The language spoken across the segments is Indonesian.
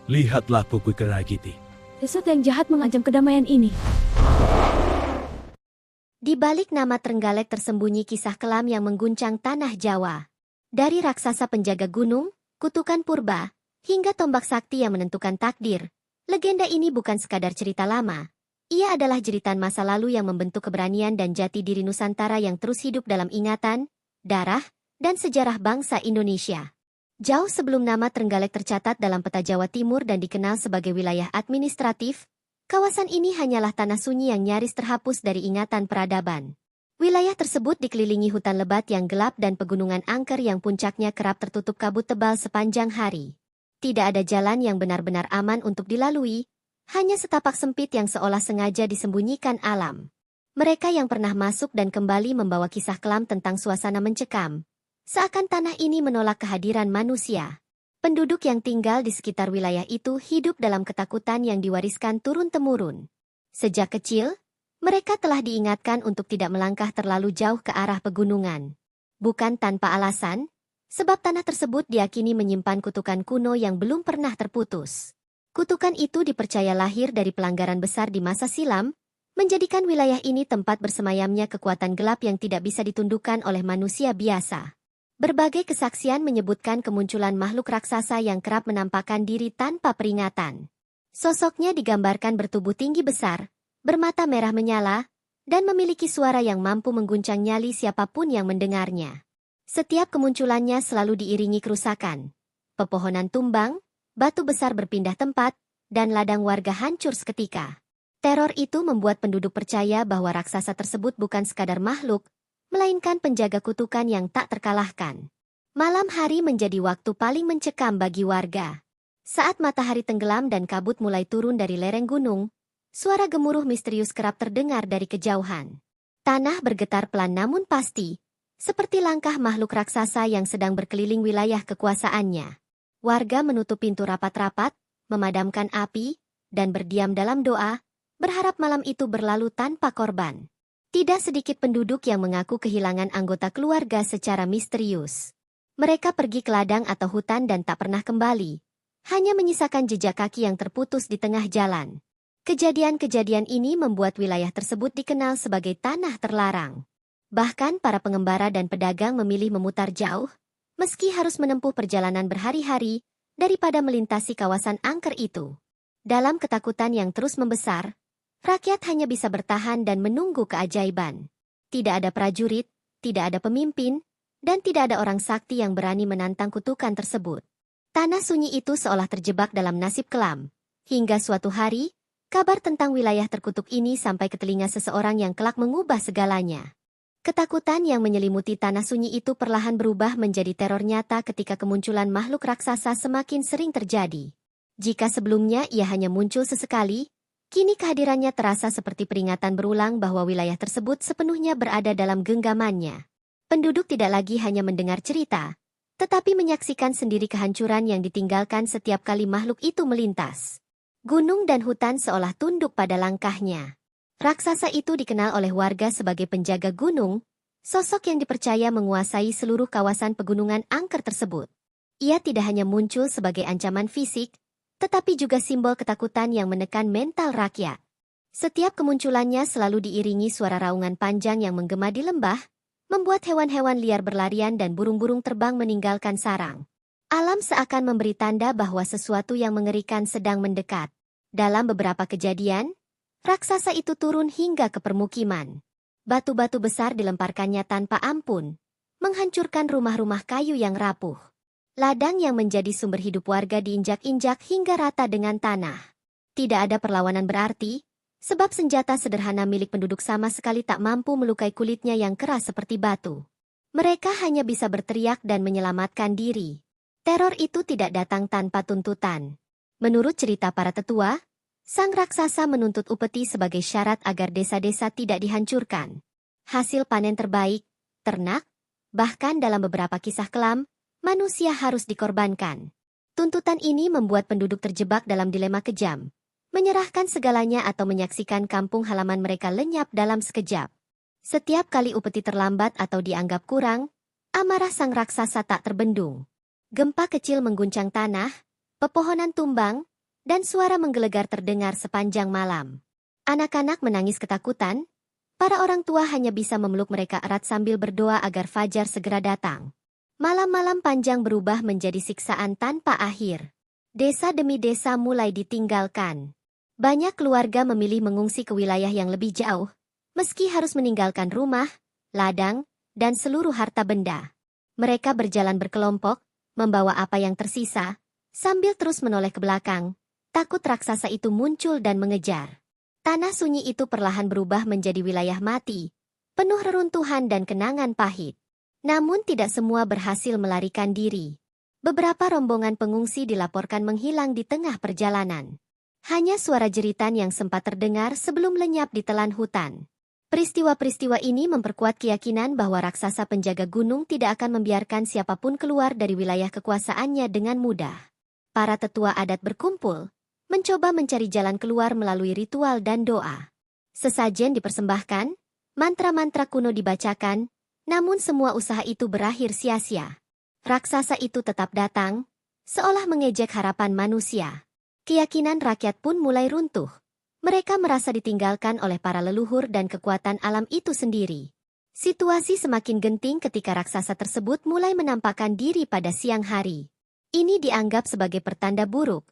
Lihatlah Pupu Keragiti. Desat yang jahat mengancam kedamaian ini. Di balik nama Trenggalek tersembunyi kisah kelam yang mengguncang tanah Jawa. Dari raksasa penjaga gunung, kutukan purba, hingga tombak sakti yang menentukan takdir, legenda ini bukan sekadar cerita lama. Ia adalah jeritan masa lalu yang membentuk keberanian dan jati diri Nusantara yang terus hidup dalam ingatan, darah, dan sejarah bangsa Indonesia. Jauh sebelum nama Trenggalek tercatat dalam peta Jawa Timur dan dikenal sebagai wilayah administratif, kawasan ini hanyalah tanah sunyi yang nyaris terhapus dari ingatan peradaban. Wilayah tersebut dikelilingi hutan lebat yang gelap dan pegunungan angker yang puncaknya kerap tertutup kabut tebal sepanjang hari. Tidak ada jalan yang benar-benar aman untuk dilalui, hanya setapak sempit yang seolah sengaja disembunyikan alam. Mereka yang pernah masuk dan kembali membawa kisah kelam tentang suasana mencekam. Seakan tanah ini menolak kehadiran manusia. Penduduk yang tinggal di sekitar wilayah itu hidup dalam ketakutan yang diwariskan turun-temurun. Sejak kecil, mereka telah diingatkan untuk tidak melangkah terlalu jauh ke arah pegunungan. Bukan tanpa alasan, sebab tanah tersebut diyakini menyimpan kutukan kuno yang belum pernah terputus. Kutukan itu dipercaya lahir dari pelanggaran besar di masa silam, menjadikan wilayah ini tempat bersemayamnya kekuatan gelap yang tidak bisa ditundukkan oleh manusia biasa. Berbagai kesaksian menyebutkan kemunculan makhluk raksasa yang kerap menampakkan diri tanpa peringatan. Sosoknya digambarkan bertubuh tinggi besar, bermata merah menyala, dan memiliki suara yang mampu mengguncang nyali siapapun yang mendengarnya. Setiap kemunculannya selalu diiringi kerusakan. Pepohonan tumbang, batu besar berpindah tempat, dan ladang warga hancur seketika. Teror itu membuat penduduk percaya bahwa raksasa tersebut bukan sekadar makhluk, melainkan penjaga kutukan yang tak terkalahkan. Malam hari menjadi waktu paling mencekam bagi warga. Saat matahari tenggelam dan kabut mulai turun dari lereng gunung, suara gemuruh misterius kerap terdengar dari kejauhan. Tanah bergetar pelan namun pasti, seperti langkah makhluk raksasa yang sedang berkeliling wilayah kekuasaannya. Warga menutup pintu rapat-rapat, memadamkan api, dan berdiam dalam doa, berharap malam itu berlalu tanpa korban. Tidak sedikit penduduk yang mengaku kehilangan anggota keluarga secara misterius. Mereka pergi ke ladang atau hutan dan tak pernah kembali, hanya menyisakan jejak kaki yang terputus di tengah jalan. Kejadian-kejadian ini membuat wilayah tersebut dikenal sebagai tanah terlarang. Bahkan para pengembara dan pedagang memilih memutar jauh, meski harus menempuh perjalanan berhari-hari, daripada melintasi kawasan angker itu. Dalam ketakutan yang terus membesar, rakyat hanya bisa bertahan dan menunggu keajaiban. Tidak ada prajurit, tidak ada pemimpin, dan tidak ada orang sakti yang berani menantang kutukan tersebut. Tanah sunyi itu seolah terjebak dalam nasib kelam. Hingga suatu hari, kabar tentang wilayah terkutuk ini sampai ke telinga seseorang yang kelak mengubah segalanya. Ketakutan yang menyelimuti tanah sunyi itu perlahan berubah menjadi teror nyata ketika kemunculan makhluk raksasa semakin sering terjadi. Jika sebelumnya ia hanya muncul sesekali, kini kehadirannya terasa seperti peringatan berulang bahwa wilayah tersebut sepenuhnya berada dalam genggamannya. Penduduk tidak lagi hanya mendengar cerita, tetapi menyaksikan sendiri kehancuran yang ditinggalkan setiap kali makhluk itu melintas. Gunung dan hutan seolah tunduk pada langkahnya. Raksasa itu dikenal oleh warga sebagai penjaga gunung, sosok yang dipercaya menguasai seluruh kawasan pegunungan angker tersebut. Ia tidak hanya muncul sebagai ancaman fisik, tetapi juga simbol ketakutan yang menekan mental rakyat. Setiap kemunculannya selalu diiringi suara raungan panjang yang menggema di lembah, membuat hewan-hewan liar berlarian dan burung-burung terbang meninggalkan sarang. Alam seakan memberi tanda bahwa sesuatu yang mengerikan sedang mendekat. Dalam beberapa kejadian, raksasa itu turun hingga ke permukiman. Batu-batu besar dilemparkannya tanpa ampun, menghancurkan rumah-rumah kayu yang rapuh. Ladang yang menjadi sumber hidup warga diinjak-injak hingga rata dengan tanah. Tidak ada perlawanan berarti, sebab senjata sederhana milik penduduk sama sekali tak mampu melukai kulitnya yang keras seperti batu. Mereka hanya bisa berteriak dan menyelamatkan diri. Teror itu tidak datang tanpa tuntutan. Menurut cerita para tetua, sang raksasa menuntut upeti sebagai syarat agar desa-desa tidak dihancurkan. Hasil panen terbaik, ternak, bahkan dalam beberapa kisah kelam, manusia harus dikorbankan. Tuntutan ini membuat penduduk terjebak dalam dilema kejam, menyerahkan segalanya atau menyaksikan kampung halaman mereka lenyap dalam sekejap. Setiap kali upeti terlambat atau dianggap kurang, amarah sang raksasa tak terbendung. Gempa kecil mengguncang tanah, pepohonan tumbang, dan suara menggelegar terdengar sepanjang malam. Anak-anak menangis ketakutan, para orang tua hanya bisa memeluk mereka erat sambil berdoa agar fajar segera datang. Malam-malam panjang berubah menjadi siksaan tanpa akhir. Desa demi desa mulai ditinggalkan. Banyak keluarga memilih mengungsi ke wilayah yang lebih jauh, meski harus meninggalkan rumah, ladang, dan seluruh harta benda. Mereka berjalan berkelompok, membawa apa yang tersisa, sambil terus menoleh ke belakang, takut raksasa itu muncul dan mengejar. Tanah sunyi itu perlahan berubah menjadi wilayah mati, penuh reruntuhan dan kenangan pahit. Namun tidak semua berhasil melarikan diri. Beberapa rombongan pengungsi dilaporkan menghilang di tengah perjalanan. Hanya suara jeritan yang sempat terdengar sebelum lenyap di telan hutan. Peristiwa-peristiwa ini memperkuat keyakinan bahwa raksasa penjaga gunung tidak akan membiarkan siapapun keluar dari wilayah kekuasaannya dengan mudah. Para tetua adat berkumpul, mencoba mencari jalan keluar melalui ritual dan doa. Sesajen dipersembahkan, mantra-mantra kuno dibacakan, namun semua usaha itu berakhir sia-sia. Raksasa itu tetap datang, seolah mengejek harapan manusia. Keyakinan rakyat pun mulai runtuh. Mereka merasa ditinggalkan oleh para leluhur dan kekuatan alam itu sendiri. Situasi semakin genting ketika raksasa tersebut mulai menampakkan diri pada siang hari. Ini dianggap sebagai pertanda buruk,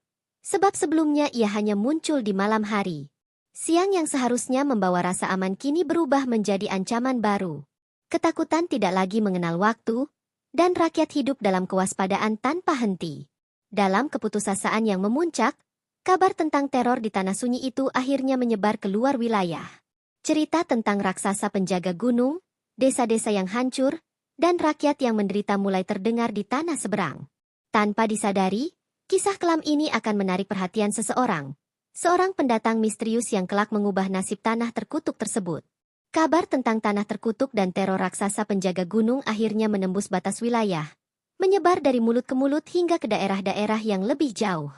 sebab sebelumnya ia hanya muncul di malam hari. Siang yang seharusnya membawa rasa aman kini berubah menjadi ancaman baru. Ketakutan tidak lagi mengenal waktu, dan rakyat hidup dalam kewaspadaan tanpa henti. Dalam keputusasaan yang memuncak, kabar tentang teror di tanah sunyi itu akhirnya menyebar ke luar wilayah. Cerita tentang raksasa penjaga gunung, desa-desa yang hancur, dan rakyat yang menderita mulai terdengar di tanah seberang. Tanpa disadari, kisah kelam ini akan menarik perhatian seseorang. Seorang pendatang misterius yang kelak mengubah nasib tanah terkutuk tersebut. Kabar tentang tanah terkutuk dan teror raksasa penjaga gunung akhirnya menembus batas wilayah, menyebar dari mulut ke mulut hingga ke daerah-daerah yang lebih jauh.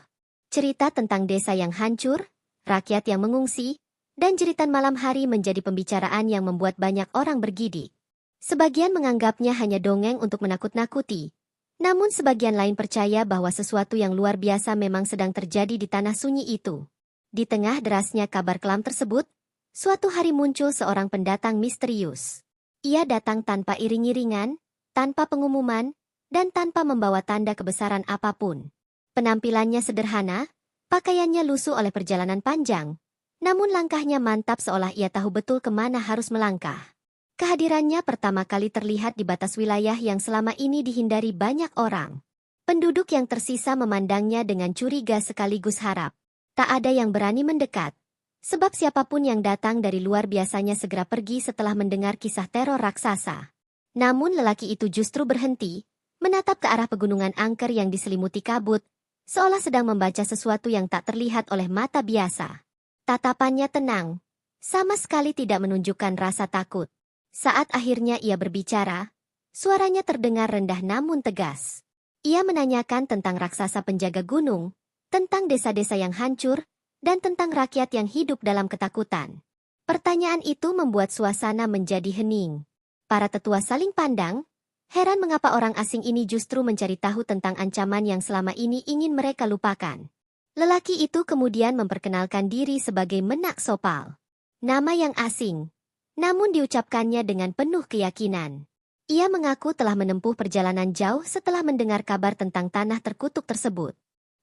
Cerita tentang desa yang hancur, rakyat yang mengungsi, dan jeritan malam hari menjadi pembicaraan yang membuat banyak orang bergidik. Sebagian menganggapnya hanya dongeng untuk menakut-nakuti, namun sebagian lain percaya bahwa sesuatu yang luar biasa memang sedang terjadi di tanah sunyi itu. Di tengah derasnya kabar kelam tersebut, suatu hari muncul seorang pendatang misterius. Ia datang tanpa iring-iringan, tanpa pengumuman, dan tanpa membawa tanda kebesaran apapun. Penampilannya sederhana, pakaiannya lusuh oleh perjalanan panjang, namun langkahnya mantap seolah ia tahu betul kemana harus melangkah. Kehadirannya pertama kali terlihat di batas wilayah yang selama ini dihindari banyak orang. Penduduk yang tersisa memandangnya dengan curiga sekaligus harap. Tak ada yang berani mendekat. Sebab siapapun yang datang dari luar biasanya segera pergi setelah mendengar kisah teror raksasa. Namun lelaki itu justru berhenti, menatap ke arah pegunungan angker yang diselimuti kabut, seolah sedang membaca sesuatu yang tak terlihat oleh mata biasa. Tatapannya tenang, sama sekali tidak menunjukkan rasa takut. Saat akhirnya ia berbicara, suaranya terdengar rendah namun tegas. Ia menanyakan tentang raksasa penjaga gunung, tentang desa-desa yang hancur, dan tentang rakyat yang hidup dalam ketakutan. Pertanyaan itu membuat suasana menjadi hening. Para tetua saling pandang, heran mengapa orang asing ini justru mencari tahu tentang ancaman yang selama ini ingin mereka lupakan. Lelaki itu kemudian memperkenalkan diri sebagai Menak Sopal. Nama yang asing, namun diucapkannya dengan penuh keyakinan. Ia mengaku telah menempuh perjalanan jauh setelah mendengar kabar tentang tanah terkutuk tersebut.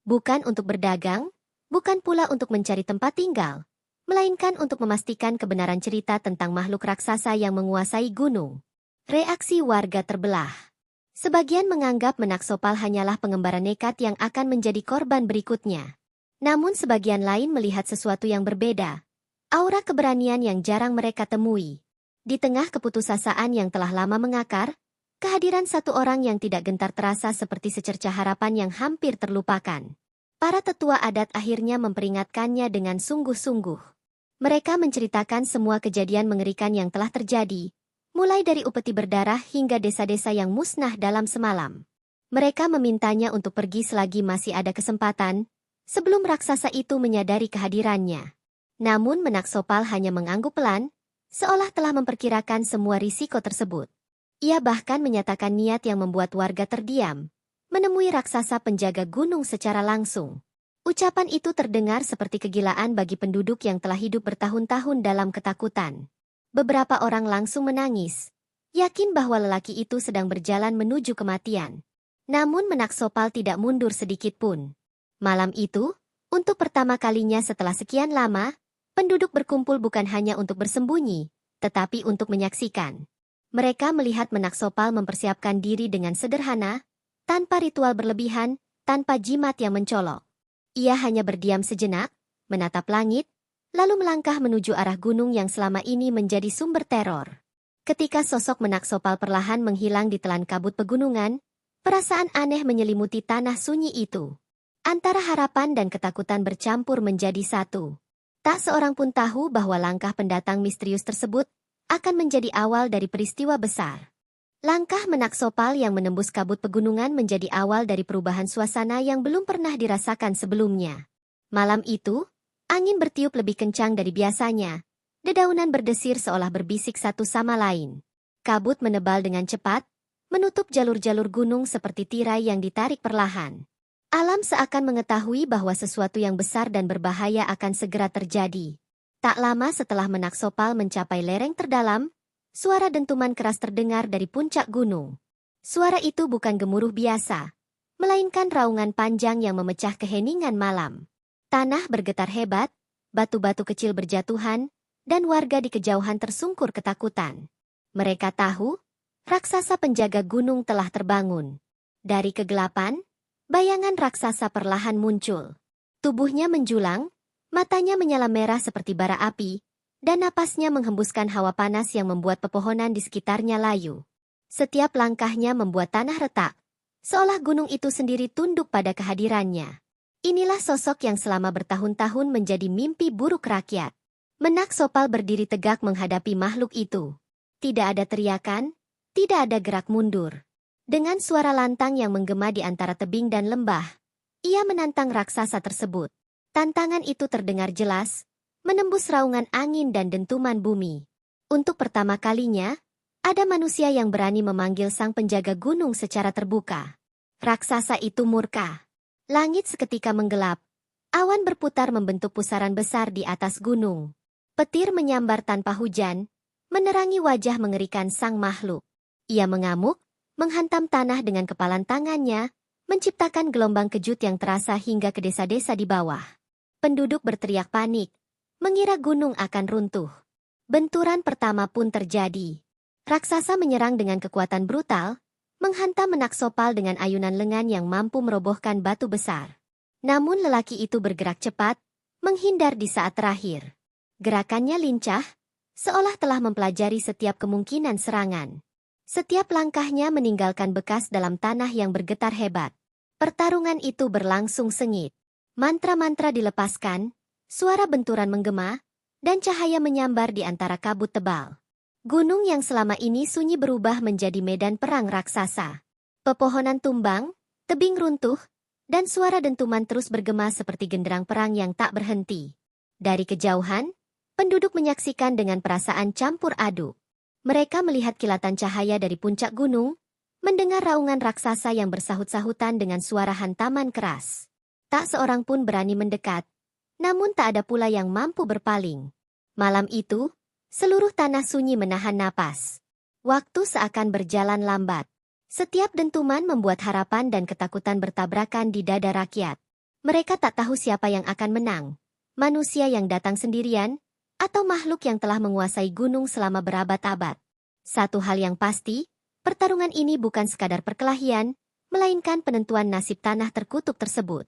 Bukan untuk berdagang, bukan pula untuk mencari tempat tinggal, melainkan untuk memastikan kebenaran cerita tentang makhluk raksasa yang menguasai gunung. Reaksi warga terbelah. Sebagian menganggap Menak Sopal hanyalah pengembara nekat yang akan menjadi korban berikutnya. Namun sebagian lain melihat sesuatu yang berbeda. Aura keberanian yang jarang mereka temui. Di tengah keputusasaan yang telah lama mengakar, kehadiran satu orang yang tidak gentar terasa seperti secercah harapan yang hampir terlupakan. Para tetua adat akhirnya memperingatkannya dengan sungguh-sungguh. Mereka menceritakan semua kejadian mengerikan yang telah terjadi, mulai dari upeti berdarah hingga desa-desa yang musnah dalam semalam. Mereka memintanya untuk pergi selagi masih ada kesempatan, sebelum raksasa itu menyadari kehadirannya. Namun Menak Sopal hanya mengangguk pelan, seolah telah memperkirakan semua risiko tersebut. Ia bahkan menyatakan niat yang membuat warga terdiam, menemui raksasa penjaga gunung secara langsung. Ucapan itu terdengar seperti kegilaan bagi penduduk yang telah hidup bertahun-tahun dalam ketakutan. Beberapa orang langsung menangis, yakin bahwa lelaki itu sedang berjalan menuju kematian. Namun Menak Sopal tidak mundur sedikit pun. Malam itu, untuk pertama kalinya setelah sekian lama, penduduk berkumpul bukan hanya untuk bersembunyi, tetapi untuk menyaksikan. Mereka melihat Menak Sopal mempersiapkan diri dengan sederhana, tanpa ritual berlebihan, tanpa jimat yang mencolok. Ia hanya berdiam sejenak, menatap langit, lalu melangkah menuju arah gunung yang selama ini menjadi sumber teror. Ketika sosok Menak Sopal perlahan menghilang di telan kabut pegunungan, perasaan aneh menyelimuti tanah sunyi itu. Antara harapan dan ketakutan bercampur menjadi satu. Tak seorang pun tahu bahwa langkah pendatang misterius tersebut akan menjadi awal dari peristiwa besar. Langkah Menak Sopal yang menembus kabut pegunungan menjadi awal dari perubahan suasana yang belum pernah dirasakan sebelumnya. Malam itu, angin bertiup lebih kencang dari biasanya. Dedaunan berdesir seolah berbisik satu sama lain. Kabut menebal dengan cepat, menutup jalur-jalur gunung seperti tirai yang ditarik perlahan. Alam seakan mengetahui bahwa sesuatu yang besar dan berbahaya akan segera terjadi. Tak lama setelah Menak Sopal mencapai lereng terdalam, suara dentuman keras terdengar dari puncak gunung. Suara itu bukan gemuruh biasa, melainkan raungan panjang yang memecah keheningan malam. Tanah bergetar hebat, batu-batu kecil berjatuhan, dan warga di kejauhan tersungkur ketakutan. Mereka tahu, raksasa penjaga gunung telah terbangun. Dari kegelapan, bayangan raksasa perlahan muncul. Tubuhnya menjulang, matanya menyala merah seperti bara api, dan napasnya menghembuskan hawa panas yang membuat pepohonan di sekitarnya layu. Setiap langkahnya membuat tanah retak, seolah gunung itu sendiri tunduk pada kehadirannya. Inilah sosok yang selama bertahun-tahun menjadi mimpi buruk rakyat. Menak Sopal berdiri tegak menghadapi makhluk itu. Tidak ada teriakan, tidak ada gerak mundur. Dengan suara lantang yang menggema di antara tebing dan lembah, ia menantang raksasa tersebut. Tantangan itu terdengar jelas, menembus raungan angin dan dentuman bumi. Untuk pertama kalinya, ada manusia yang berani memanggil sang penjaga gunung secara terbuka. Raksasa itu murka. Langit seketika menggelap. Awan berputar membentuk pusaran besar di atas gunung. Petir menyambar tanpa hujan, menerangi wajah mengerikan sang makhluk. Ia mengamuk, menghantam tanah dengan kepalan tangannya, menciptakan gelombang kejut yang terasa hingga ke desa-desa di bawah. Penduduk berteriak panik, mengira gunung akan runtuh. Benturan pertama pun terjadi. Raksasa menyerang dengan kekuatan brutal, menghantam Menak Sopal dengan ayunan lengan yang mampu merobohkan batu besar. Namun lelaki itu bergerak cepat, menghindar di saat terakhir. Gerakannya lincah, seolah telah mempelajari setiap kemungkinan serangan. Setiap langkahnya meninggalkan bekas dalam tanah yang bergetar hebat. Pertarungan itu berlangsung sengit. Mantra-mantra dilepaskan, suara benturan menggema, dan cahaya menyambar di antara kabut tebal. Gunung yang selama ini sunyi berubah menjadi medan perang raksasa. Pepohonan tumbang, tebing runtuh, dan suara dentuman terus bergema seperti genderang perang yang tak berhenti. Dari kejauhan, penduduk menyaksikan dengan perasaan campur aduk. Mereka melihat kilatan cahaya dari puncak gunung, mendengar raungan raksasa yang bersahut-sahutan dengan suara hantaman keras. Tak seorang pun berani mendekat, namun tak ada pula yang mampu berpaling. Malam itu, seluruh tanah sunyi menahan napas. Waktu seakan berjalan lambat. Setiap dentuman membuat harapan dan ketakutan bertabrakan di dada rakyat. Mereka tak tahu siapa yang akan menang. Manusia yang datang sendirian, atau makhluk yang telah menguasai gunung selama berabad-abad. Satu hal yang pasti, pertarungan ini bukan sekadar perkelahian, melainkan penentuan nasib tanah terkutuk tersebut.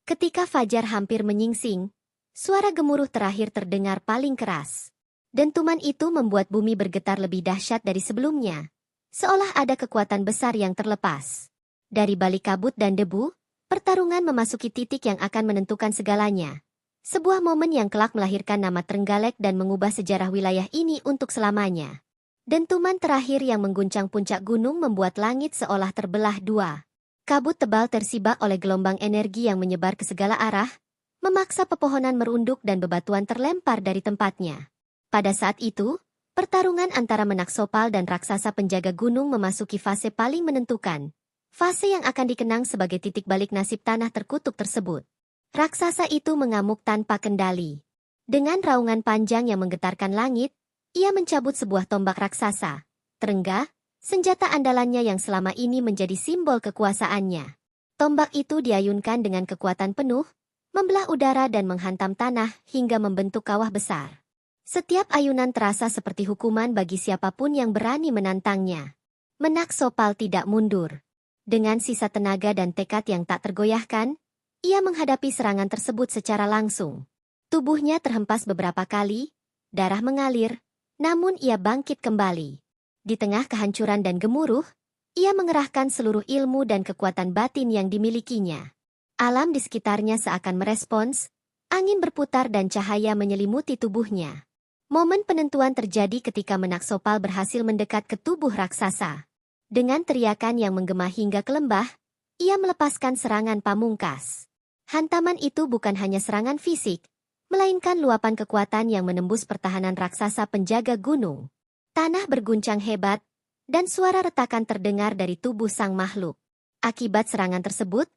Ketika fajar hampir menyingsing, suara gemuruh terakhir terdengar paling keras. Dentuman itu membuat bumi bergetar lebih dahsyat dari sebelumnya, seolah ada kekuatan besar yang terlepas. Dari balik kabut dan debu, pertarungan memasuki titik yang akan menentukan segalanya. Sebuah momen yang kelak melahirkan nama Trenggalek dan mengubah sejarah wilayah ini untuk selamanya. Dentuman terakhir yang mengguncang puncak gunung membuat langit seolah terbelah dua. Kabut tebal tersibak oleh gelombang energi yang menyebar ke segala arah, memaksa pepohonan merunduk dan bebatuan terlempar dari tempatnya. Pada saat itu, pertarungan antara Menak Sopal dan raksasa penjaga gunung memasuki fase paling menentukan. Fase yang akan dikenang sebagai titik balik nasib tanah terkutuk tersebut. Raksasa itu mengamuk tanpa kendali. Dengan raungan panjang yang menggetarkan langit, ia mencabut sebuah tombak raksasa. Terengga, senjata andalannya yang selama ini menjadi simbol kekuasaannya. Tombak itu diayunkan dengan kekuatan penuh, membelah udara dan menghantam tanah hingga membentuk kawah besar. Setiap ayunan terasa seperti hukuman bagi siapapun yang berani menantangnya. Menak Sopal tidak mundur. Dengan sisa tenaga dan tekad yang tak tergoyahkan, ia menghadapi serangan tersebut secara langsung. Tubuhnya terhempas beberapa kali, darah mengalir, namun ia bangkit kembali. Di tengah kehancuran dan gemuruh, ia mengerahkan seluruh ilmu dan kekuatan batin yang dimilikinya. Alam di sekitarnya seakan merespons, angin berputar dan cahaya menyelimuti tubuhnya. Momen penentuan terjadi ketika Menak Sopal berhasil mendekat ke tubuh raksasa. Dengan teriakan yang menggema hingga ke lembah, ia melepaskan serangan pamungkas. Hantaman itu bukan hanya serangan fisik, melainkan luapan kekuatan yang menembus pertahanan raksasa penjaga gunung. Tanah berguncang hebat, dan suara retakan terdengar dari tubuh sang makhluk. Akibat serangan tersebut,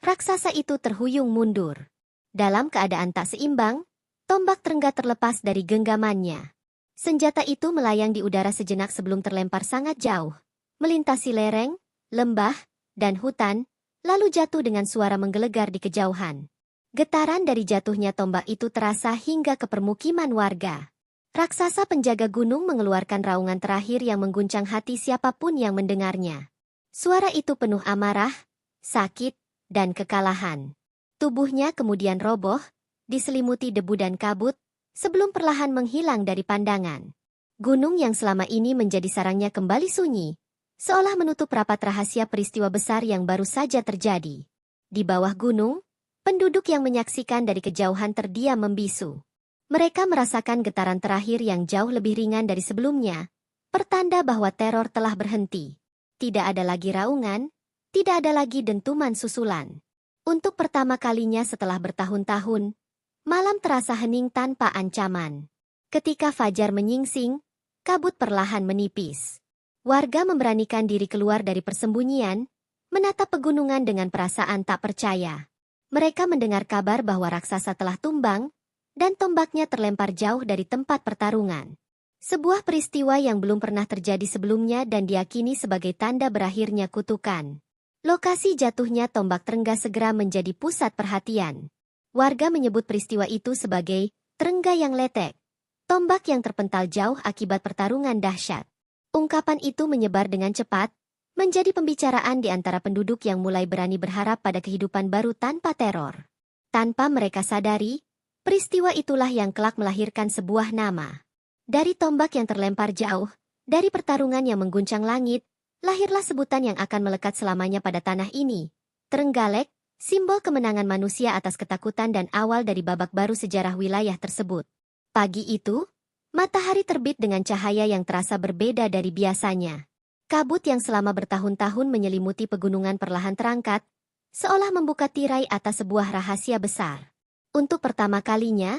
raksasa itu terhuyung mundur. Dalam keadaan tak seimbang, tombak Terengga terlepas dari genggamannya. Senjata itu melayang di udara sejenak sebelum terlempar sangat jauh, melintasi lereng, lembah, dan hutan, lalu jatuh dengan suara menggelegar di kejauhan. Getaran dari jatuhnya tombak itu terasa hingga ke permukiman warga. Raksasa penjaga gunung mengeluarkan raungan terakhir yang mengguncang hati siapapun yang mendengarnya. Suara itu penuh amarah, sakit, dan kekalahan. Tubuhnya kemudian roboh, diselimuti debu dan kabut, sebelum perlahan menghilang dari pandangan. Gunung yang selama ini menjadi sarangnya kembali sunyi, seolah menutup rapat rahasia peristiwa besar yang baru saja terjadi. Di bawah gunung, penduduk yang menyaksikan dari kejauhan terdiam membisu. Mereka merasakan getaran terakhir yang jauh lebih ringan dari sebelumnya, pertanda bahwa teror telah berhenti. Tidak ada lagi raungan, tidak ada lagi dentuman susulan. Untuk pertama kalinya setelah bertahun-tahun, malam terasa hening tanpa ancaman. Ketika fajar menyingsing, kabut perlahan menipis. Warga memberanikan diri keluar dari persembunyian, menatap pegunungan dengan perasaan tak percaya. Mereka mendengar kabar bahwa raksasa telah tumbang, dan tombaknya terlempar jauh dari tempat pertarungan. Sebuah peristiwa yang belum pernah terjadi sebelumnya dan diyakini sebagai tanda berakhirnya kutukan. Lokasi jatuhnya tombak Terengga segera menjadi pusat perhatian. Warga menyebut peristiwa itu sebagai Terengga yang letek, tombak yang terpental jauh akibat pertarungan dahsyat. Ungkapan itu menyebar dengan cepat, menjadi pembicaraan di antara penduduk yang mulai berani berharap pada kehidupan baru tanpa teror. Tanpa mereka sadari, peristiwa itulah yang kelak melahirkan sebuah nama. Dari tombak yang terlempar jauh, dari pertarungan yang mengguncang langit, lahirlah sebutan yang akan melekat selamanya pada tanah ini. Trenggalek, simbol kemenangan manusia atas ketakutan dan awal dari babak baru sejarah wilayah tersebut. Pagi itu, matahari terbit dengan cahaya yang terasa berbeda dari biasanya. Kabut yang selama bertahun-tahun menyelimuti pegunungan perlahan terangkat, seolah membuka tirai atas sebuah rahasia besar. Untuk pertama kalinya,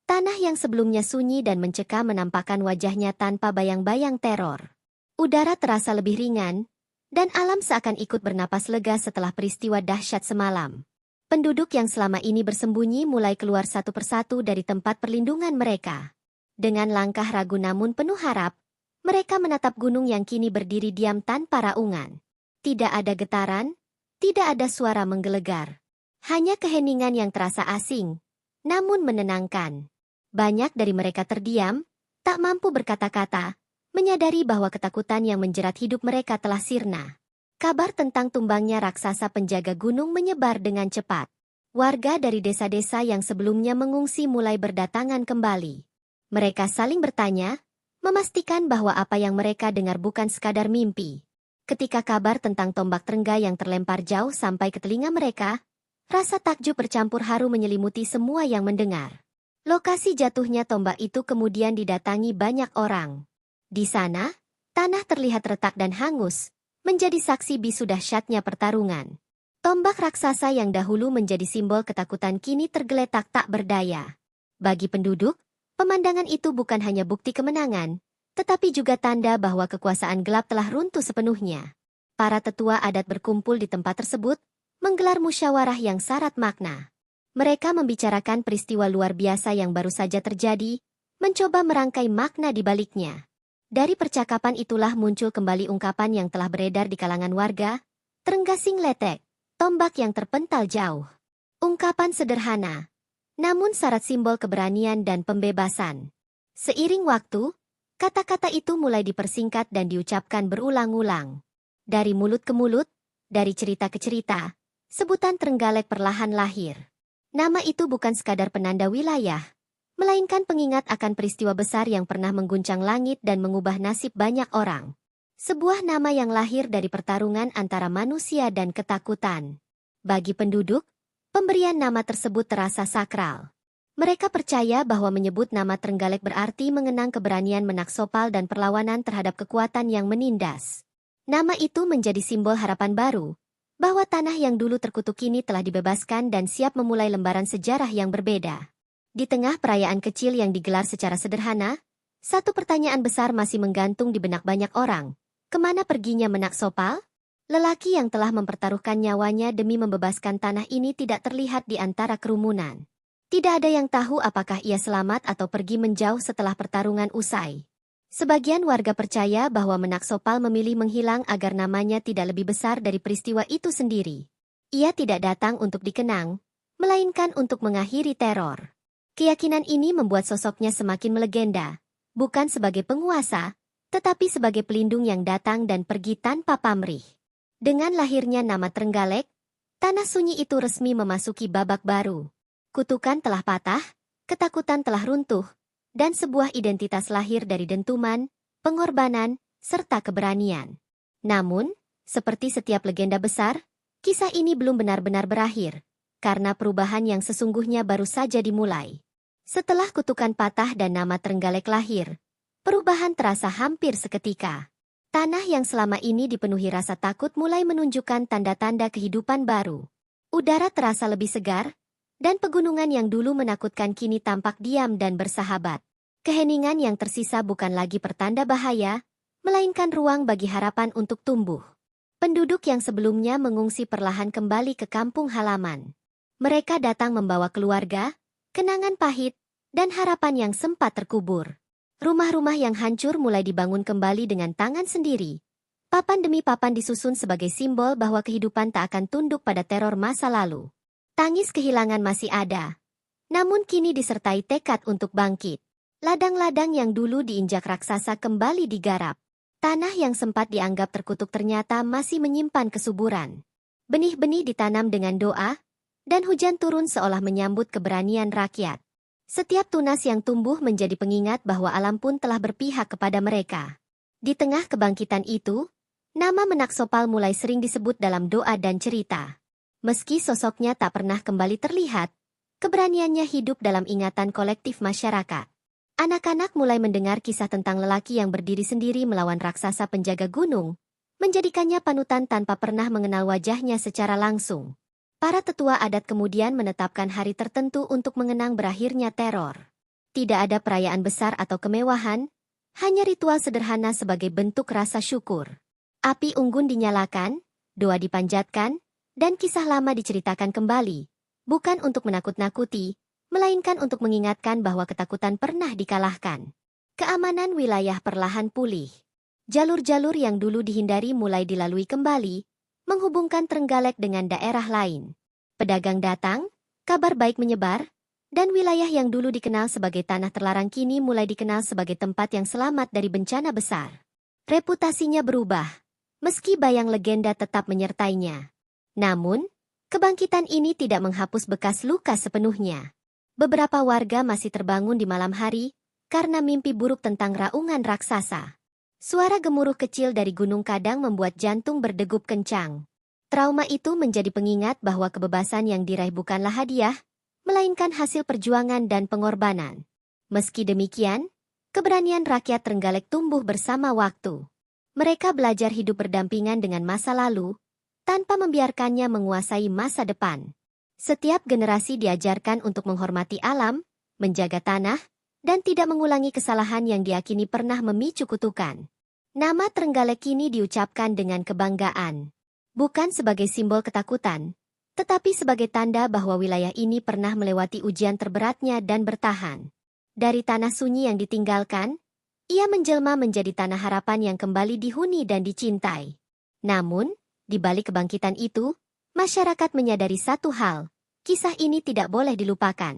tanah yang sebelumnya sunyi dan mencekam menampakkan wajahnya tanpa bayang-bayang teror. Udara terasa lebih ringan, dan alam seakan ikut bernapas lega setelah peristiwa dahsyat semalam. Penduduk yang selama ini bersembunyi mulai keluar satu persatu dari tempat perlindungan mereka. Dengan langkah ragu namun penuh harap, mereka menatap gunung yang kini berdiri diam tanpa raungan. Tidak ada getaran, tidak ada suara menggelegar. Hanya keheningan yang terasa asing, namun menenangkan. Banyak dari mereka terdiam, tak mampu berkata-kata, menyadari bahwa ketakutan yang menjerat hidup mereka telah sirna. Kabar tentang tumbangnya raksasa penjaga gunung menyebar dengan cepat. Warga dari desa-desa yang sebelumnya mengungsi mulai berdatangan kembali. Mereka saling bertanya, memastikan bahwa apa yang mereka dengar bukan sekadar mimpi. Ketika kabar tentang tombak Terengga yang terlempar jauh sampai ke telinga mereka, rasa takjub bercampur haru menyelimuti semua yang mendengar. Lokasi jatuhnya tombak itu kemudian didatangi banyak orang. Di sana, tanah terlihat retak dan hangus, menjadi saksi bisu dahsyatnya pertarungan. Tombak raksasa yang dahulu menjadi simbol ketakutan kini tergeletak tak berdaya. Bagi penduduk, pemandangan itu bukan hanya bukti kemenangan, tetapi juga tanda bahwa kekuasaan gelap telah runtuh sepenuhnya. Para tetua adat berkumpul di tempat tersebut, menggelar musyawarah yang syarat makna. Mereka membicarakan peristiwa luar biasa yang baru saja terjadi, mencoba merangkai makna di baliknya. Dari percakapan itulah muncul kembali ungkapan yang telah beredar di kalangan warga, terenggasing letek, tombak yang terpental jauh. Ungkapan sederhana, namun syarat simbol keberanian dan pembebasan. Seiring waktu, kata-kata itu mulai dipersingkat dan diucapkan berulang-ulang. Dari mulut ke mulut, dari cerita ke cerita, sebutan Trenggalek perlahan lahir. Nama itu bukan sekadar penanda wilayah, melainkan pengingat akan peristiwa besar yang pernah mengguncang langit dan mengubah nasib banyak orang. Sebuah nama yang lahir dari pertarungan antara manusia dan ketakutan. Bagi penduduk, pemberian nama tersebut terasa sakral. Mereka percaya bahwa menyebut nama Trenggalek berarti mengenang keberanian Menaksopal dan perlawanan terhadap kekuatan yang menindas. Nama itu menjadi simbol harapan baru, bahwa tanah yang dulu terkutuk kini telah dibebaskan dan siap memulai lembaran sejarah yang berbeda. Di tengah perayaan kecil yang digelar secara sederhana, satu pertanyaan besar masih menggantung di benak banyak orang. Kemana perginya Menaksopal? Lelaki yang telah mempertaruhkan nyawanya demi membebaskan tanah ini tidak terlihat di antara kerumunan. Tidak ada yang tahu apakah ia selamat atau pergi menjauh setelah pertarungan usai. Sebagian warga percaya bahwa Menaksopal memilih menghilang agar namanya tidak lebih besar dari peristiwa itu sendiri. Ia tidak datang untuk dikenang, melainkan untuk mengakhiri teror. Keyakinan ini membuat sosoknya semakin melegenda, bukan sebagai penguasa, tetapi sebagai pelindung yang datang dan pergi tanpa pamrih. Dengan lahirnya nama Trenggalek, tanah sunyi itu resmi memasuki babak baru. Kutukan telah patah, ketakutan telah runtuh, dan sebuah identitas lahir dari dentuman, pengorbanan, serta keberanian. Namun, seperti setiap legenda besar, kisah ini belum benar-benar berakhir, karena perubahan yang sesungguhnya baru saja dimulai. Setelah kutukan patah dan nama Trenggalek lahir, perubahan terasa hampir seketika. Tanah yang selama ini dipenuhi rasa takut mulai menunjukkan tanda-tanda kehidupan baru. Udara terasa lebih segar, dan pegunungan yang dulu menakutkan kini tampak diam dan bersahabat. Keheningan yang tersisa bukan lagi pertanda bahaya, melainkan ruang bagi harapan untuk tumbuh. Penduduk yang sebelumnya mengungsi perlahan kembali ke kampung halaman. Mereka datang membawa keluarga, kenangan pahit, dan harapan yang sempat terkubur. Rumah-rumah yang hancur mulai dibangun kembali dengan tangan sendiri. Papan demi papan disusun sebagai simbol bahwa kehidupan tak akan tunduk pada teror masa lalu. Tangis kehilangan masih ada, namun kini disertai tekad untuk bangkit. Ladang-ladang yang dulu diinjak raksasa kembali digarap. Tanah yang sempat dianggap terkutuk ternyata masih menyimpan kesuburan. Benih-benih ditanam dengan doa, dan hujan turun seolah menyambut keberanian rakyat. Setiap tunas yang tumbuh menjadi pengingat bahwa alam pun telah berpihak kepada mereka. Di tengah kebangkitan itu, nama Menaksopal mulai sering disebut dalam doa dan cerita. Meski sosoknya tak pernah kembali terlihat, keberaniannya hidup dalam ingatan kolektif masyarakat. Anak-anak mulai mendengar kisah tentang lelaki yang berdiri sendiri melawan raksasa penjaga gunung, menjadikannya panutan tanpa pernah mengenal wajahnya secara langsung. Para tetua adat kemudian menetapkan hari tertentu untuk mengenang berakhirnya teror. Tidak ada perayaan besar atau kemewahan, hanya ritual sederhana sebagai bentuk rasa syukur. Api unggun dinyalakan, doa dipanjatkan, dan kisah lama diceritakan kembali, bukan untuk menakut-nakuti, melainkan untuk mengingatkan bahwa ketakutan pernah dikalahkan. Keamanan wilayah perlahan pulih. Jalur-jalur yang dulu dihindari mulai dilalui kembali, menghubungkan Trenggalek dengan daerah lain. Pedagang datang, kabar baik menyebar, dan wilayah yang dulu dikenal sebagai tanah terlarang kini mulai dikenal sebagai tempat yang selamat dari bencana besar. Reputasinya berubah, meski bayang legenda tetap menyertainya. Namun, kebangkitan ini tidak menghapus bekas luka sepenuhnya. Beberapa warga masih terbangun di malam hari, karena mimpi buruk tentang raungan raksasa. Suara gemuruh kecil dari gunung kadang membuat jantung berdegup kencang. Trauma itu menjadi pengingat bahwa kebebasan yang diraih bukanlah hadiah, melainkan hasil perjuangan dan pengorbanan. Meski demikian, keberanian rakyat Trenggalek tumbuh bersama waktu. Mereka belajar hidup berdampingan dengan masa lalu, tanpa membiarkannya menguasai masa depan. Setiap generasi diajarkan untuk menghormati alam, menjaga tanah, dan tidak mengulangi kesalahan yang diakini pernah memicu kutukan. Nama Trenggalek kini diucapkan dengan kebanggaan. Bukan sebagai simbol ketakutan, tetapi sebagai tanda bahwa wilayah ini pernah melewati ujian terberatnya dan bertahan. Dari tanah sunyi yang ditinggalkan, ia menjelma menjadi tanah harapan yang kembali dihuni dan dicintai. Namun, di balik kebangkitan itu, masyarakat menyadari satu hal, kisah ini tidak boleh dilupakan.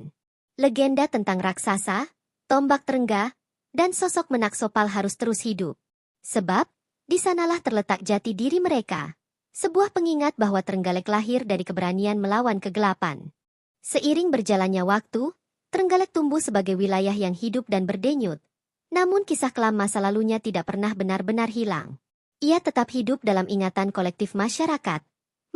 Legenda tentang raksasa, tombak Trengga, dan sosok Menaksopal harus terus hidup. Sebab, di sanalah terletak jati diri mereka. Sebuah pengingat bahwa Trenggalek lahir dari keberanian melawan kegelapan. Seiring berjalannya waktu, Trenggalek tumbuh sebagai wilayah yang hidup dan berdenyut. Namun kisah kelam masa lalunya tidak pernah benar-benar hilang. Ia tetap hidup dalam ingatan kolektif masyarakat,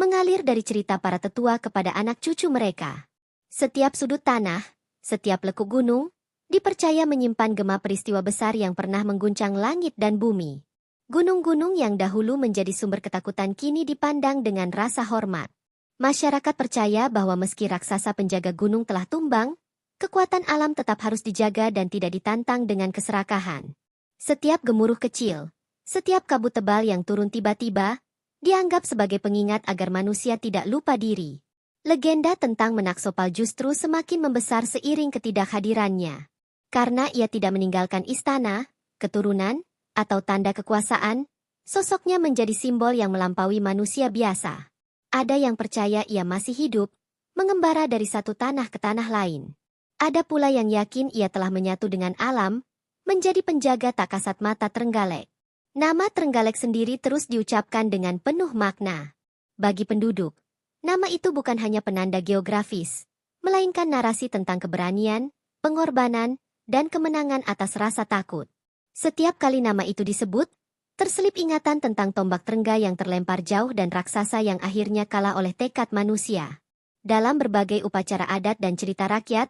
mengalir dari cerita para tetua kepada anak cucu mereka. Setiap sudut tanah, setiap lekuk gunung, dipercaya menyimpan gema peristiwa besar yang pernah mengguncang langit dan bumi. Gunung-gunung yang dahulu menjadi sumber ketakutan kini dipandang dengan rasa hormat. Masyarakat percaya bahwa meski raksasa penjaga gunung telah tumbang, kekuatan alam tetap harus dijaga dan tidak ditantang dengan keserakahan. Setiap gemuruh kecil, setiap kabut tebal yang turun tiba-tiba, dianggap sebagai pengingat agar manusia tidak lupa diri. Legenda tentang Menaksopal justru semakin membesar seiring ketidakhadirannya. Karena ia tidak meninggalkan istana, keturunan, atau tanda kekuasaan, sosoknya menjadi simbol yang melampaui manusia biasa. Ada yang percaya ia masih hidup, mengembara dari satu tanah ke tanah lain. Ada pula yang yakin ia telah menyatu dengan alam, menjadi penjaga tak kasat mata Trenggalek. Nama Trenggalek sendiri terus diucapkan dengan penuh makna. Bagi penduduk, nama itu bukan hanya penanda geografis, melainkan narasi tentang keberanian, pengorbanan, dan kemenangan atas rasa takut. Setiap kali nama itu disebut, terselip ingatan tentang tombak Trengga yang terlempar jauh dan raksasa yang akhirnya kalah oleh tekad manusia. Dalam berbagai upacara adat dan cerita rakyat,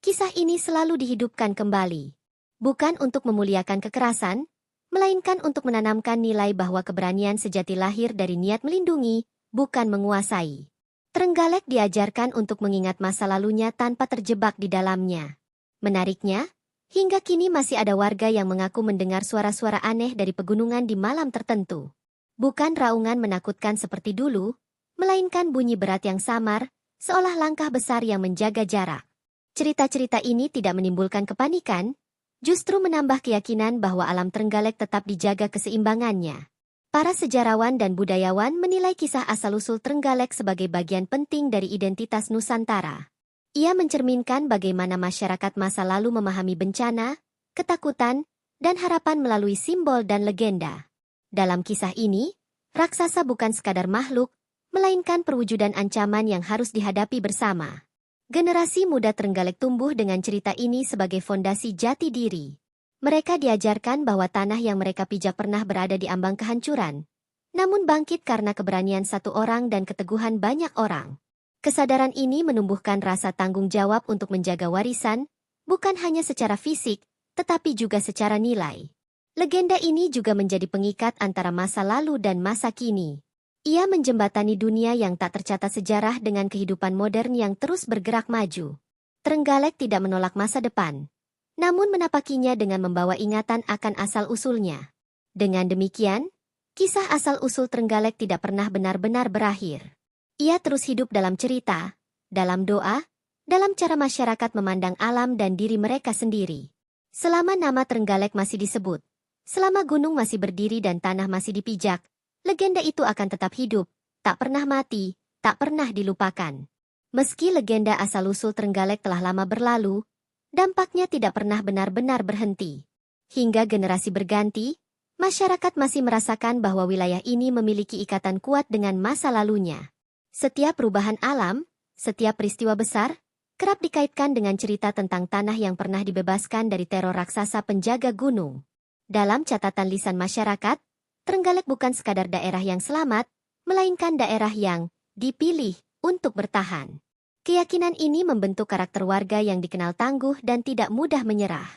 kisah ini selalu dihidupkan kembali. Bukan untuk memuliakan kekerasan, melainkan untuk menanamkan nilai bahwa keberanian sejati lahir dari niat melindungi, bukan menguasai. Trenggalek diajarkan untuk mengingat masa lalunya tanpa terjebak di dalamnya. Menariknya, hingga kini masih ada warga yang mengaku mendengar suara-suara aneh dari pegunungan di malam tertentu. Bukan raungan menakutkan seperti dulu, melainkan bunyi berat yang samar, seolah langkah besar yang menjaga jarak. Cerita-cerita ini tidak menimbulkan kepanikan, justru menambah keyakinan bahwa alam Trenggalek tetap dijaga keseimbangannya. Para sejarawan dan budayawan menilai kisah asal-usul Trenggalek sebagai bagian penting dari identitas Nusantara. Ia mencerminkan bagaimana masyarakat masa lalu memahami bencana, ketakutan, dan harapan melalui simbol dan legenda. Dalam kisah ini, raksasa bukan sekadar makhluk, melainkan perwujudan ancaman yang harus dihadapi bersama. Generasi muda Trenggalek tumbuh dengan cerita ini sebagai fondasi jati diri. Mereka diajarkan bahwa tanah yang mereka pijak pernah berada di ambang kehancuran, namun bangkit karena keberanian satu orang dan keteguhan banyak orang. Kesadaran ini menumbuhkan rasa tanggung jawab untuk menjaga warisan, bukan hanya secara fisik, tetapi juga secara nilai. Legenda ini juga menjadi pengikat antara masa lalu dan masa kini. Ia menjembatani dunia yang tak tercatat sejarah dengan kehidupan modern yang terus bergerak maju. Trenggalek tidak menolak masa depan, namun menapakinya dengan membawa ingatan akan asal-usulnya. Dengan demikian, kisah asal-usul Trenggalek tidak pernah benar-benar berakhir. Ia terus hidup dalam cerita, dalam doa, dalam cara masyarakat memandang alam dan diri mereka sendiri. Selama nama Trenggalek masih disebut, selama gunung masih berdiri dan tanah masih dipijak, legenda itu akan tetap hidup, tak pernah mati, tak pernah dilupakan. Meski legenda asal-usul Trenggalek telah lama berlalu, dampaknya tidak pernah benar-benar berhenti. Hingga generasi berganti, masyarakat masih merasakan bahwa wilayah ini memiliki ikatan kuat dengan masa lalunya. Setiap perubahan alam, setiap peristiwa besar, kerap dikaitkan dengan cerita tentang tanah yang pernah dibebaskan dari teror raksasa penjaga gunung. Dalam catatan lisan masyarakat, Trenggalek bukan sekadar daerah yang selamat, melainkan daerah yang dipilih untuk bertahan. Keyakinan ini membentuk karakter warga yang dikenal tangguh dan tidak mudah menyerah.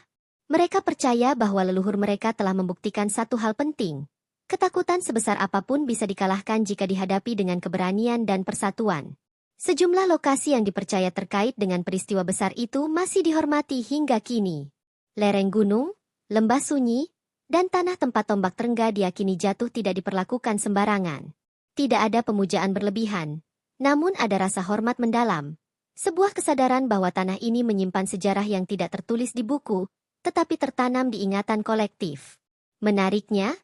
Mereka percaya bahwa leluhur mereka telah membuktikan satu hal penting. Ketakutan sebesar apapun bisa dikalahkan jika dihadapi dengan keberanian dan persatuan. Sejumlah lokasi yang dipercaya terkait dengan peristiwa besar itu masih dihormati hingga kini. Lereng gunung, lembah sunyi, dan tanah tempat tombak Trengga diyakini jatuh tidak diperlakukan sembarangan. Tidak ada pemujaan berlebihan, Namun ada rasa hormat mendalam. Sebuah kesadaran bahwa tanah ini menyimpan sejarah yang tidak tertulis di buku, tetapi tertanam di ingatan kolektif. Menariknya,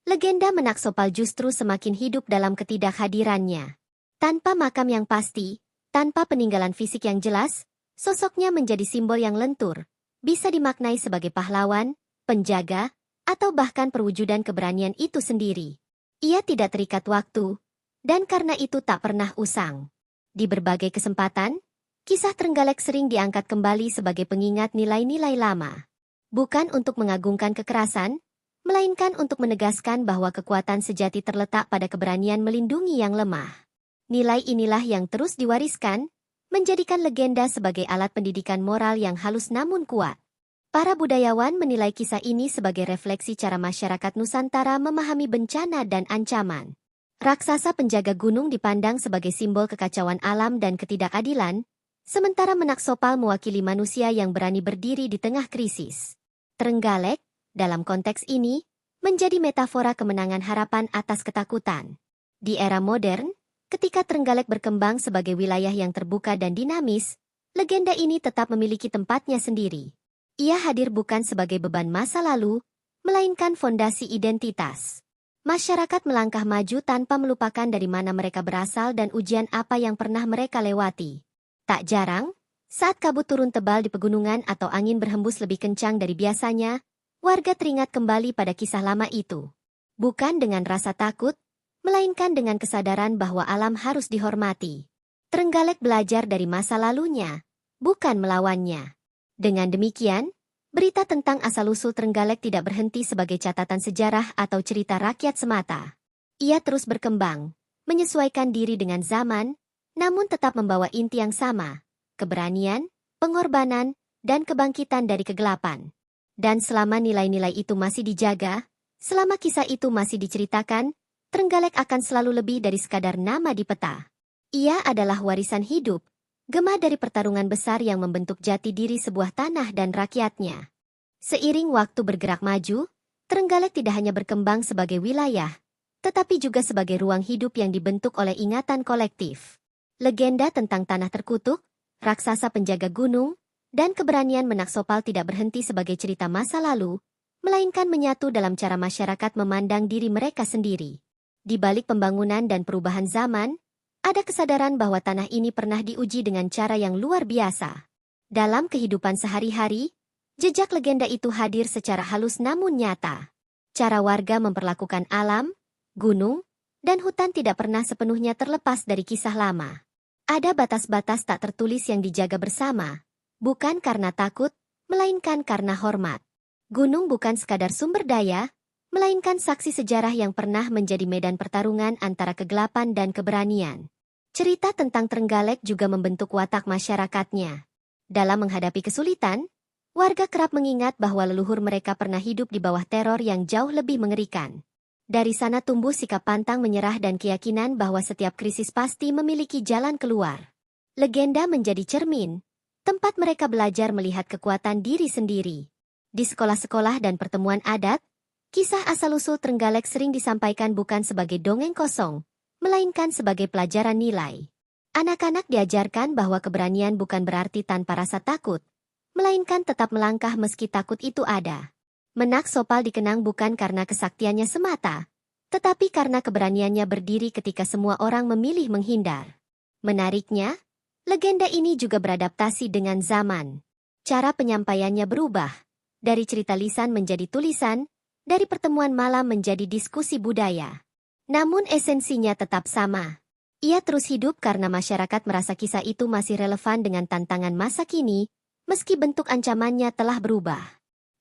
legenda Menaksopal justru semakin hidup dalam ketidakhadirannya. Tanpa makam yang pasti, tanpa peninggalan fisik yang jelas, sosoknya menjadi simbol yang lentur, bisa dimaknai sebagai pahlawan, penjaga, atau bahkan perwujudan keberanian itu sendiri. Ia tidak terikat waktu, dan karena itu tak pernah usang. Di berbagai kesempatan, kisah Trenggalek sering diangkat kembali sebagai pengingat nilai-nilai lama. Bukan untuk mengagungkan kekerasan, melainkan untuk menegaskan bahwa kekuatan sejati terletak pada keberanian melindungi yang lemah. Nilai inilah yang terus diwariskan, menjadikan legenda sebagai alat pendidikan moral yang halus namun kuat. Para budayawan menilai kisah ini sebagai refleksi cara masyarakat Nusantara memahami bencana dan ancaman. Raksasa penjaga gunung dipandang sebagai simbol kekacauan alam dan ketidakadilan, sementara Menaksopal mewakili manusia yang berani berdiri di tengah krisis. Trenggalek, dalam konteks ini, menjadi metafora kemenangan harapan atas ketakutan. Di era modern, ketika Trenggalek berkembang sebagai wilayah yang terbuka dan dinamis, legenda ini tetap memiliki tempatnya sendiri. Ia hadir bukan sebagai beban masa lalu, melainkan fondasi identitas. Masyarakat melangkah maju tanpa melupakan dari mana mereka berasal dan ujian apa yang pernah mereka lewati. Tak jarang, saat kabut turun tebal di pegunungan atau angin berhembus lebih kencang dari biasanya, warga teringat kembali pada kisah lama itu. Bukan dengan rasa takut, melainkan dengan kesadaran bahwa alam harus dihormati. Trenggalek belajar dari masa lalunya, bukan melawannya. Dengan demikian, berita tentang asal-usul Trenggalek tidak berhenti sebagai catatan sejarah atau cerita rakyat semata. Ia terus berkembang, menyesuaikan diri dengan zaman, namun tetap membawa inti yang sama, keberanian, pengorbanan, dan kebangkitan dari kegelapan. Dan selama nilai-nilai itu masih dijaga, selama kisah itu masih diceritakan, Trenggalek akan selalu lebih dari sekadar nama di peta. Ia adalah warisan hidup, gema dari pertarungan besar yang membentuk jati diri sebuah tanah dan rakyatnya. Seiring waktu bergerak maju, Trenggalek tidak hanya berkembang sebagai wilayah, tetapi juga sebagai ruang hidup yang dibentuk oleh ingatan kolektif. Legenda tentang tanah terkutuk, raksasa penjaga gunung, dan keberanian Menaksopal tidak berhenti sebagai cerita masa lalu, melainkan menyatu dalam cara masyarakat memandang diri mereka sendiri. Di balik pembangunan dan perubahan zaman, ada kesadaran bahwa tanah ini pernah diuji dengan cara yang luar biasa. Dalam kehidupan sehari-hari, jejak legenda itu hadir secara halus namun nyata. Cara warga memperlakukan alam, gunung, dan hutan tidak pernah sepenuhnya terlepas dari kisah lama. Ada batas-batas tak tertulis yang dijaga bersama, bukan karena takut, melainkan karena hormat. Gunung bukan sekadar sumber daya, melainkan saksi sejarah yang pernah menjadi medan pertarungan antara kegelapan dan keberanian. Cerita tentang Trenggalek juga membentuk watak masyarakatnya. Dalam menghadapi kesulitan, warga kerap mengingat bahwa leluhur mereka pernah hidup di bawah teror yang jauh lebih mengerikan. Dari sana tumbuh sikap pantang menyerah dan keyakinan bahwa setiap krisis pasti memiliki jalan keluar. Legenda menjadi cermin, tempat mereka belajar melihat kekuatan diri sendiri. Di sekolah-sekolah dan pertemuan adat, kisah asal-usul Trenggalek sering disampaikan bukan sebagai dongeng kosong, melainkan sebagai pelajaran nilai. Anak-anak diajarkan bahwa keberanian bukan berarti tanpa rasa takut, melainkan tetap melangkah meski takut itu ada. Menaksopal dikenang bukan karena kesaktiannya semata, tetapi karena keberaniannya berdiri ketika semua orang memilih menghindar. Menariknya, legenda ini juga beradaptasi dengan zaman. Cara penyampaiannya berubah, dari cerita lisan menjadi tulisan, dari pertemuan malam menjadi diskusi budaya. Namun esensinya tetap sama. Ia terus hidup karena masyarakat merasa kisah itu masih relevan dengan tantangan masa kini, meski bentuk ancamannya telah berubah.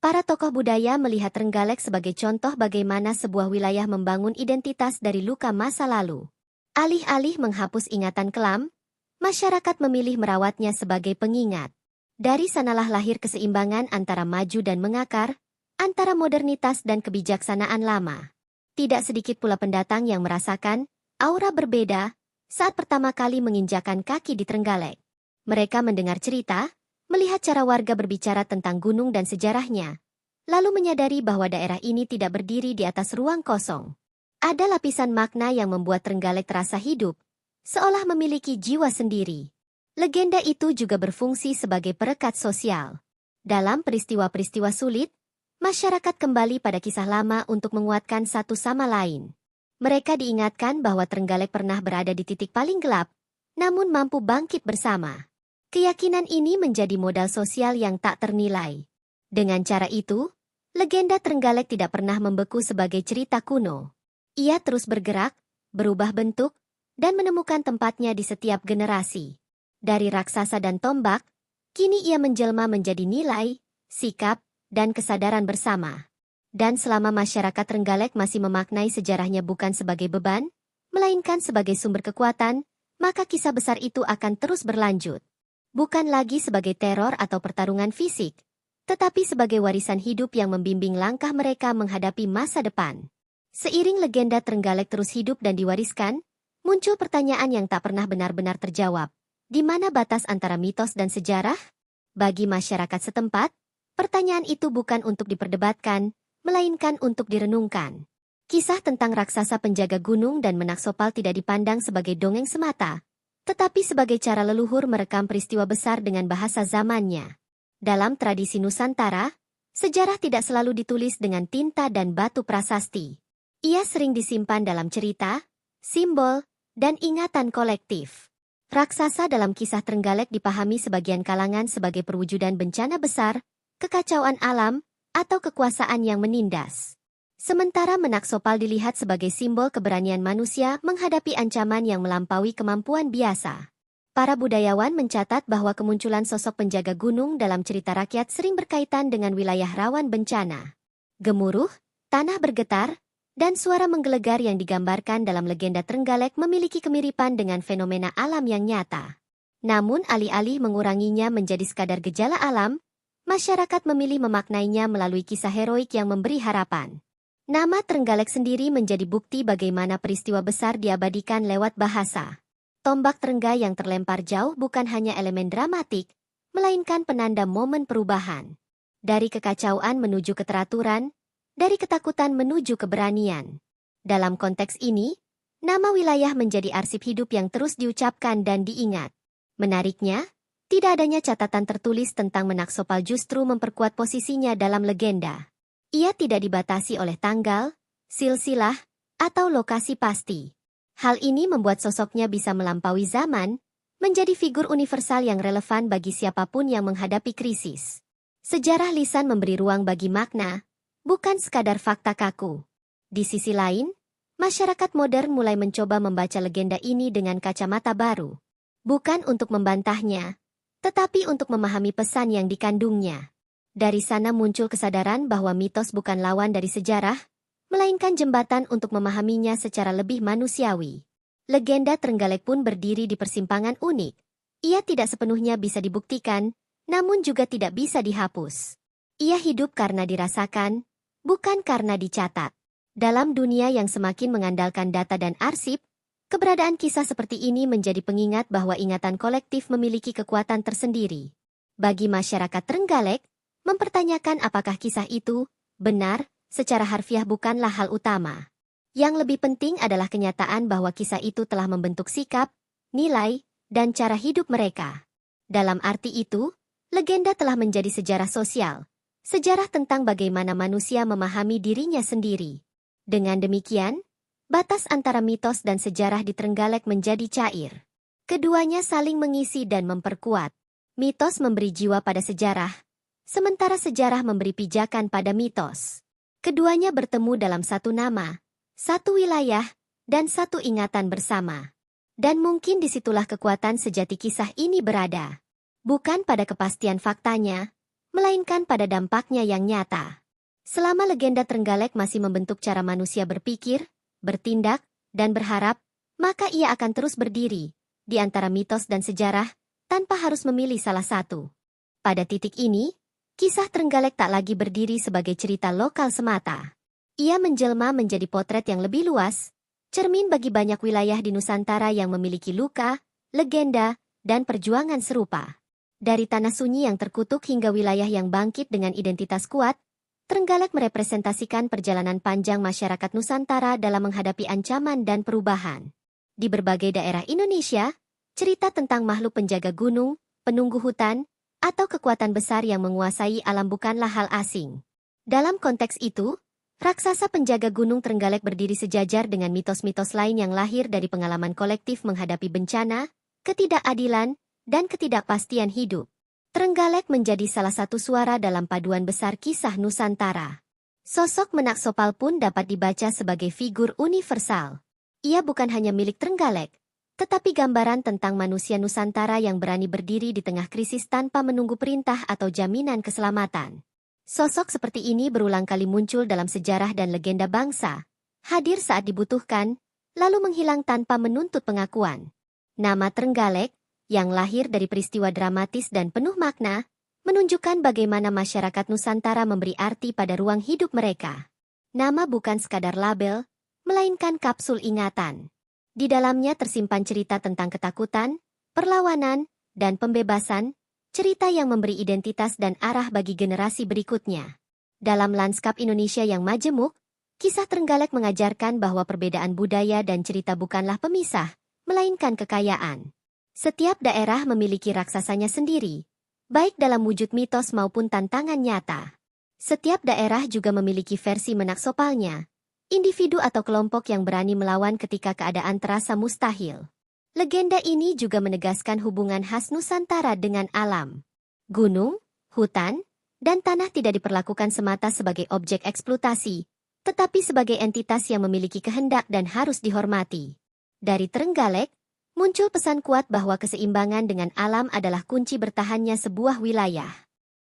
Para tokoh budaya melihat Trenggalek sebagai contoh bagaimana sebuah wilayah membangun identitas dari luka masa lalu. Alih-alih menghapus ingatan kelam, masyarakat memilih merawatnya sebagai pengingat. Dari sanalah lahir keseimbangan antara maju dan mengakar, antara modernitas dan kebijaksanaan lama. Tidak sedikit pula pendatang yang merasakan aura berbeda saat pertama kali menginjakan kaki di Trenggalek. Mereka mendengar cerita, melihat cara warga berbicara tentang gunung dan sejarahnya, lalu menyadari bahwa daerah ini tidak berdiri di atas ruang kosong. Ada lapisan makna yang membuat Trenggalek terasa hidup, seolah memiliki jiwa sendiri. Legenda itu juga berfungsi sebagai perekat sosial. Dalam peristiwa-peristiwa sulit, masyarakat kembali pada kisah lama untuk menguatkan satu sama lain. Mereka diingatkan bahwa Trenggalek pernah berada di titik paling gelap, namun mampu bangkit bersama. Keyakinan ini menjadi modal sosial yang tak ternilai. Dengan cara itu, legenda Trenggalek tidak pernah membeku sebagai cerita kuno. Ia terus bergerak, berubah bentuk, dan menemukan tempatnya di setiap generasi. Dari raksasa dan tombak, kini ia menjelma menjadi nilai, sikap, dan kesadaran bersama. Dan selama masyarakat Trenggalek masih memaknai sejarahnya bukan sebagai beban, melainkan sebagai sumber kekuatan, maka kisah besar itu akan terus berlanjut. Bukan lagi sebagai teror atau pertarungan fisik, tetapi sebagai warisan hidup yang membimbing langkah mereka menghadapi masa depan. Seiring legenda Trenggalek terus hidup dan diwariskan, muncul pertanyaan yang tak pernah benar-benar terjawab. Di mana batas antara mitos dan sejarah? Bagi masyarakat setempat, pertanyaan itu bukan untuk diperdebatkan, melainkan untuk direnungkan. Kisah tentang raksasa penjaga gunung dan Menak Sopal tidak dipandang sebagai dongeng semata, tetapi sebagai cara leluhur merekam peristiwa besar dengan bahasa zamannya. Dalam tradisi Nusantara, sejarah tidak selalu ditulis dengan tinta dan batu prasasti. Ia sering disimpan dalam cerita, simbol, dan ingatan kolektif. Raksasa dalam kisah Trenggalek dipahami sebagian kalangan sebagai perwujudan bencana besar, kekacauan alam, atau kekuasaan yang menindas. Sementara Menak Sopal dilihat sebagai simbol keberanian manusia menghadapi ancaman yang melampaui kemampuan biasa. Para budayawan mencatat bahwa kemunculan sosok penjaga gunung dalam cerita rakyat sering berkaitan dengan wilayah rawan bencana. Gemuruh, tanah bergetar, dan suara menggelegar yang digambarkan dalam legenda Trenggalek memiliki kemiripan dengan fenomena alam yang nyata. Namun alih-alih menguranginya menjadi sekadar gejala alam, masyarakat memilih memaknainya melalui kisah heroik yang memberi harapan. Nama Trenggalek sendiri menjadi bukti bagaimana peristiwa besar diabadikan lewat bahasa. Tombak Trengga yang terlempar jauh bukan hanya elemen dramatik, melainkan penanda momen perubahan. Dari kekacauan menuju keteraturan, dari ketakutan menuju keberanian. Dalam konteks ini, nama wilayah menjadi arsip hidup yang terus diucapkan dan diingat. Menariknya, tidak adanya catatan tertulis tentang Menak Sopal justru memperkuat posisinya dalam legenda. Ia tidak dibatasi oleh tanggal, silsilah, atau lokasi pasti. Hal ini membuat sosoknya bisa melampaui zaman, menjadi figur universal yang relevan bagi siapapun yang menghadapi krisis. Sejarah lisan memberi ruang bagi makna, bukan sekadar fakta kaku. Di sisi lain, masyarakat modern mulai mencoba membaca legenda ini dengan kacamata baru. Bukan untuk membantahnya, tetapi untuk memahami pesan yang dikandungnya. Dari sana muncul kesadaran bahwa mitos bukan lawan dari sejarah, melainkan jembatan untuk memahaminya secara lebih manusiawi. Legenda Trenggalek pun berdiri di persimpangan unik. Ia tidak sepenuhnya bisa dibuktikan, namun juga tidak bisa dihapus. Ia hidup karena dirasakan, bukan karena dicatat. Dalam dunia yang semakin mengandalkan data dan arsip, keberadaan kisah seperti ini menjadi pengingat bahwa ingatan kolektif memiliki kekuatan tersendiri. Bagi masyarakat Trenggalek, mempertanyakan apakah kisah itu benar secara harfiah bukanlah hal utama. Yang lebih penting adalah kenyataan bahwa kisah itu telah membentuk sikap, nilai, dan cara hidup mereka. Dalam arti itu, legenda telah menjadi sejarah sosial. Sejarah tentang bagaimana manusia memahami dirinya sendiri. Dengan demikian, batas antara mitos dan sejarah di Trenggalek menjadi cair. Keduanya saling mengisi dan memperkuat. Mitos memberi jiwa pada sejarah, sementara sejarah memberi pijakan pada mitos. Keduanya bertemu dalam satu nama, satu wilayah, dan satu ingatan bersama. Dan mungkin disitulah kekuatan sejati kisah ini berada. Bukan pada kepastian faktanya, melainkan pada dampaknya yang nyata. Selama legenda Trenggalek masih membentuk cara manusia berpikir, bertindak, dan berharap, maka ia akan terus berdiri di antara mitos dan sejarah tanpa harus memilih salah satu. Pada titik ini, kisah Trenggalek tak lagi berdiri sebagai cerita lokal semata. Ia menjelma menjadi potret yang lebih luas, cermin bagi banyak wilayah di Nusantara yang memiliki luka, legenda, dan perjuangan serupa. Dari tanah sunyi yang terkutuk hingga wilayah yang bangkit dengan identitas kuat, Trenggalek merepresentasikan perjalanan panjang masyarakat Nusantara dalam menghadapi ancaman dan perubahan. Di berbagai daerah Indonesia, cerita tentang makhluk penjaga gunung, penunggu hutan, atau kekuatan besar yang menguasai alam bukanlah hal asing. Dalam konteks itu, raksasa penjaga gunung Trenggalek berdiri sejajar dengan mitos-mitos lain yang lahir dari pengalaman kolektif menghadapi bencana, ketidakadilan, dan ketidakpastian hidup. Trenggalek menjadi salah satu suara dalam paduan besar kisah Nusantara. Sosok Menak Sopal pun dapat dibaca sebagai figur universal. Ia bukan hanya milik Trenggalek, tetapi gambaran tentang manusia Nusantara yang berani berdiri di tengah krisis tanpa menunggu perintah atau jaminan keselamatan. Sosok seperti ini berulang kali muncul dalam sejarah dan legenda bangsa, hadir saat dibutuhkan, lalu menghilang tanpa menuntut pengakuan. Nama Trenggalek, yang lahir dari peristiwa dramatis dan penuh makna, menunjukkan bagaimana masyarakat Nusantara memberi arti pada ruang hidup mereka. Nama bukan sekadar label, melainkan kapsul ingatan. Di dalamnya tersimpan cerita tentang ketakutan, perlawanan, dan pembebasan, cerita yang memberi identitas dan arah bagi generasi berikutnya. Dalam lanskap Indonesia yang majemuk, kisah Trenggalek mengajarkan bahwa perbedaan budaya dan cerita bukanlah pemisah, melainkan kekayaan. Setiap daerah memiliki raksasanya sendiri, baik dalam wujud mitos maupun tantangan nyata. Setiap daerah juga memiliki versi Menak Sopalnya, individu atau kelompok yang berani melawan ketika keadaan terasa mustahil. Legenda ini juga menegaskan hubungan khas Nusantara dengan alam. Gunung, hutan, dan tanah tidak diperlakukan semata sebagai objek eksploitasi, tetapi sebagai entitas yang memiliki kehendak dan harus dihormati. Dari Trenggalek, muncul pesan kuat bahwa keseimbangan dengan alam adalah kunci bertahannya sebuah wilayah.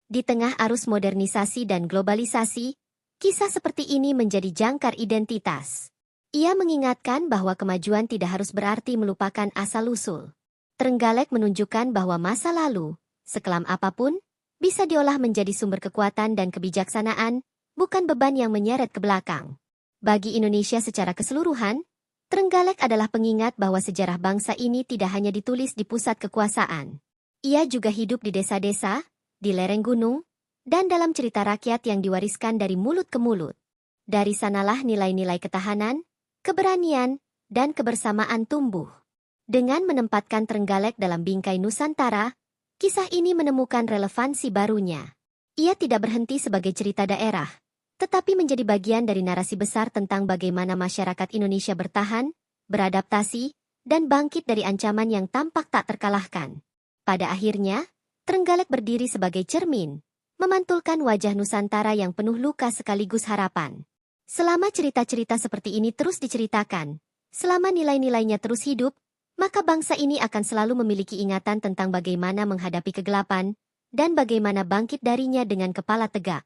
Di tengah arus modernisasi dan globalisasi, kisah seperti ini menjadi jangkar identitas. Ia mengingatkan bahwa kemajuan tidak harus berarti melupakan asal-usul. Trenggalek menunjukkan bahwa masa lalu, sekelam apapun, bisa diolah menjadi sumber kekuatan dan kebijaksanaan, bukan beban yang menyeret ke belakang. Bagi Indonesia secara keseluruhan, Trenggalek adalah pengingat bahwa sejarah bangsa ini tidak hanya ditulis di pusat kekuasaan. Ia juga hidup di desa-desa, di lereng gunung, dan dalam cerita rakyat yang diwariskan dari mulut ke mulut. Dari sanalah nilai-nilai ketahanan, keberanian, dan kebersamaan tumbuh. Dengan menempatkan Trenggalek dalam bingkai Nusantara, kisah ini menemukan relevansi barunya. Ia tidak berhenti sebagai cerita daerah, tetapi menjadi bagian dari narasi besar tentang bagaimana masyarakat Indonesia bertahan, beradaptasi, dan bangkit dari ancaman yang tampak tak terkalahkan. Pada akhirnya, Trenggalek berdiri sebagai cermin, memantulkan wajah Nusantara yang penuh luka sekaligus harapan. Selama cerita-cerita seperti ini terus diceritakan, selama nilai-nilainya terus hidup, maka bangsa ini akan selalu memiliki ingatan tentang bagaimana menghadapi kegelapan, dan bagaimana bangkit darinya dengan kepala tegak.